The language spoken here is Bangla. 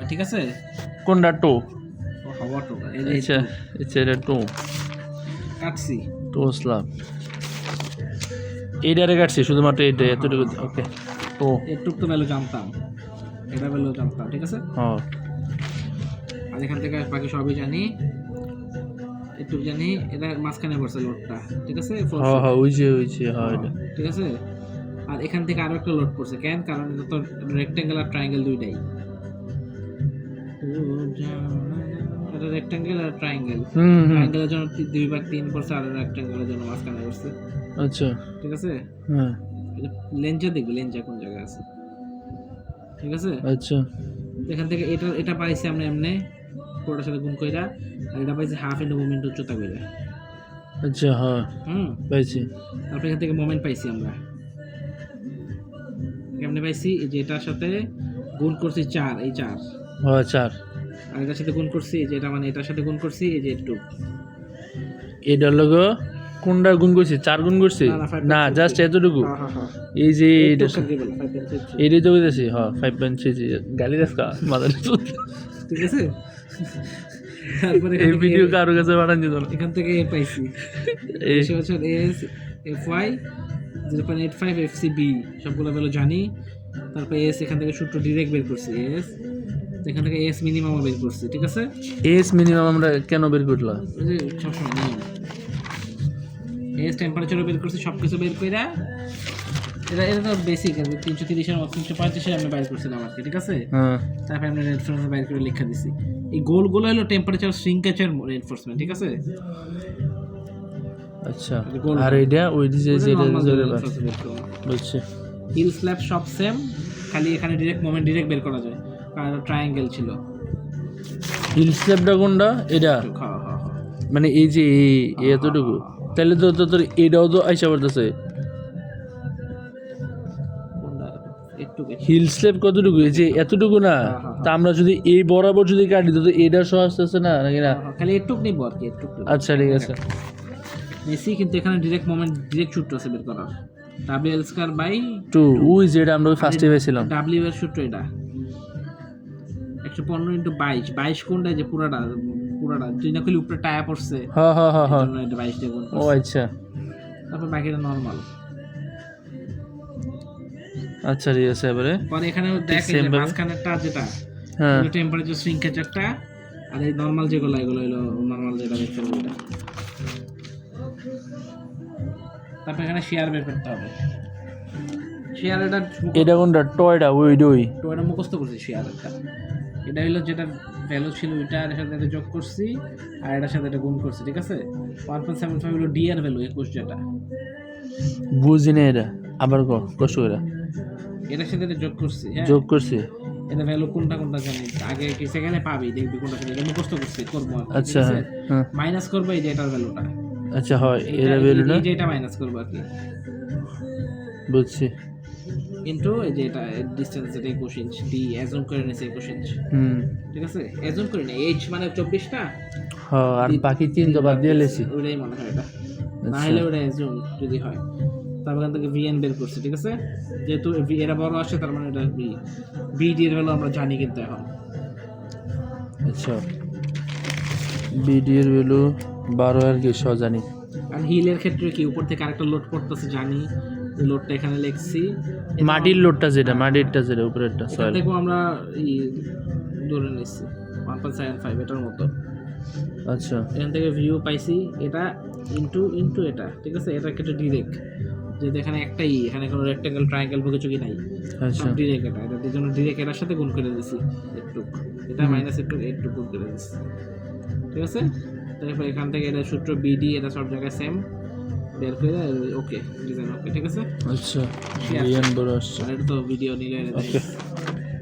ঠিক আছে কোনটা টো? হওয়া টো আচ্ছা আচ্ছা এটা টো কাটছি টো স্ল্যাব এইটারে কাটছি শুধুমাত্র এইটা এতটুকু ওকে টো এটুক তো ভ্যালু জানতাম এটা ভ্যালু জানতাম ঠিক আছে হ্যাঁ আর এখান থেকে বাকি সবই জানি একটু জানি এটা মাঝখানে পড়ছে লোডটা ঠিক আছে হ্যাঁ হ্যাঁ ওই যে হ্যাঁ এটা ঠিক আছে আর এখান থেকে আরো একটা লোড পড়ছে কেন কারণ এটা তো রেক্ট্যাঙ্গেল আর ট্রায়াঙ্গেল দুইটাই এটা রেক্ট্যাঙ্গেল আর ট্রায়াঙ্গেল ট্রায়াঙ্গেলের জন্য 2/3 পড়ছে আর রেক্ট্যাঙ্গেলের জন্য মাঝখানে পড়ছে আচ্ছা ঠিক আছে হ্যাঁ লেঞ্জা দেখবে লেঞ্জা কোন জায়গায় আছে ঠিক আছে আচ্ছা এখান থেকে এটা এটা পাইছি আমরা এমনি পুরোটার সাথে গুণ কইরা আর এটা পাইছি হাফ ইনটু মোমেন্ট উচ্চতা কইরা আচ্ছা হ্যাঁ পাইছি তারপর এখান থেকে মোমেন্ট পাইছি আমরা কেমনে পাইছি এই যে এটার সাথে গুণ করছি 4 এই 4 হ্যাঁ 4 আর এটার সাথে গুণ করছি এই যে এটা মানে এটার সাথে গুণ করছি এই যে একটু এটার লগে কোনটা গুণ করছি 4 গুণ করছি না জাস্ট এতটুকু এই যে এটা এইটাই তো কইতাছি হ্যাঁ 5.6 গালি রাস্তা মাদার ঠিক আছে তারপরে এই ভিডিও কারো কাছে বানান দিত না এখান থেকে পাইছি এই বছর এস এফওয়াই 0.85 এফসিবি সবগুলো ভ্যালু জানি তারপর এস এখান থেকে সূত্র ডাইরেক্ট বের করছি এস এখান থেকে এস মিনিমাম বের করছি ঠিক আছে এস মিনিমাম আমরা কেন বের করলাম ওই যে সবসময় নিয়ম এস টেম্পারেচারও বের করছি সব কিছু বের কইরা এটা এটা তো বেসিক আছে 330 এর 335 এর আমরা বাইর করছিলাম আর কি ঠিক আছে হ্যাঁ তারপর আমরা রেনফোর্সমেন্ট বাইর করে লেখা দিছি এই গোলগুলো হলো টেম্পারেচার শ্রিঙ্কেজের রেনফোর্সমেন্ট ঠিক আছে আচ্ছা আর এইটা ওই যে যেটা বুঝছি হিল স্ল্যাব সব সেম খালি এখানে ডাইরেক্ট মোমেন্ট ডাইরেক্ট বের করা যায় কারণ ট্রায়াঙ্গেল ছিল হিল স্ল্যাবটা কোনটা এটা মানে এই যে এই এতটুকু তাহলে তো তোর এটাও তো আইসা পড়তেছে হিল স্ল্যাব কতটুকু এই যে এতটুকু না তা আমরা যদি এই বরাবর যদি কাটি তো এটা সহ আসতেছে না নাকি না খালি একটুক নিব আর কি একটুক আচ্ছা ঠিক আছে মেসি কিন্তু এখানে ডাইরেক্ট মোমেন্ট ডাইরেক্ট সূত্র আছে বের করার ডাব্লিউ এল স্কয়ার বাই 2 ওই যেটা আমরা ফার্স্টে পেয়েছিলাম ডাব্লিউ এর সূত্র এটা 115 ইনটু 22 কোনটা যে পুরাটা তুই না কইলি উপরে টায়া পড়ছে হ্যাঁ হ্যাঁ হ্যাঁ জন্য এটা 22 দিয়ে গুণ ও আচ্ছা তারপর বাকিটা নরমাল আচ্ছা ঠিক আছে এবারে পরে এখানে দেখ এই মাঝখানেরটা যেটা হ্যাঁ এটা টেম্পারেচার শ্রিঙ্কেজারটা আর এই নরমাল যেগুলো এগুলো হলো নরমাল যেটা দেখতে হবে এটা তারপর এখানে শেয়ার বের করতে হবে শেয়ার এটা কোনটা টয়টা ওই টয়টা মুখস্থ করছি শেয়ার এটা হলো যেটা ভ্যালু ছিল ওইটা এর সাথে এটা যোগ করছি আর এটার সাথে এটা গুণ করছি ঠিক আছে 1.75 হলো ডি এর ভ্যালু 21 যেটা বুঝি না এটা আবার কষ্ট করে এটার সাথে এটা যোগ করছি হ্যাঁ যোগ করছি এটা ভ্যালু কোনটা জানি আগে কি সেকেন্ডে পাবি দেখবি কোনটা ছিল এটা মুখস্থ করছি করব আচ্ছা হ্যাঁ মাইনাস করব এই যে এটার ভ্যালুটা আচ্ছা হয় এর ভ্যালুটা এই যে এটা মাইনাস করব আর কি বুঝছি ইনটু এই যে এটা ডিসটেন্স যেটা 21 ইঞ্চ ডি অ্যাজুম করে নিছে 21 ইঞ্চ ঠিক আছে অ্যাজুম করে না এইচ মানে 24 টা হ্যাঁ আর বাকি তিন তো বাদ দিয়ে লেছি ওইটাই মনে হয় এটা না হলে ওটা অ্যাজুম যদি হয় তারপর এখান থেকে ভিএন বের করছে ঠিক আছে যেহেতু এরা বড় আসে তার মানে এটা বিডি এর ভ্যালু আমরা জানি কিন্তু এখন আচ্ছা বিডি এর ভ্যালু 12 আর কি সহ জানি আর হিলের ক্ষেত্রে কি উপর থেকে আরেকটা লোড পড়তেছে জানি লোডটা এখানে লিখছি মাটির লোডটা যেটা মাটিরটা যেটা উপরেরটা সয়েল দেখো আমরা ধরে নিচ্ছি 1.75 এটার মতো আচ্ছা এখান থেকে ভিউ পাইছি এটা ইনটু এটা ঠিক আছে এটা কেটে ডাইরেক্ট যে এখানে একটাই এখানে কোনো রেক্ট্যাঙ্গেল ট্রায়াঙ্গেল বলে কিছু নাই আচ্ছা ডাইরেক্ট এটার জন্য ডাইরেক্ট এর সাথে গুণ করে দিছি একটু এটা মাইনাস একটু গুণ করে দিছি ঠিক আছে তারপর এখান থেকে এটা সূত্র বিডি এটা সব জায়গায় সেম বের করে ওকে ডিজাইন ওকে ঠিক আছে আচ্ছা বিএন বড় আসছে আর এটা তো ভিডিও নিলে ওকে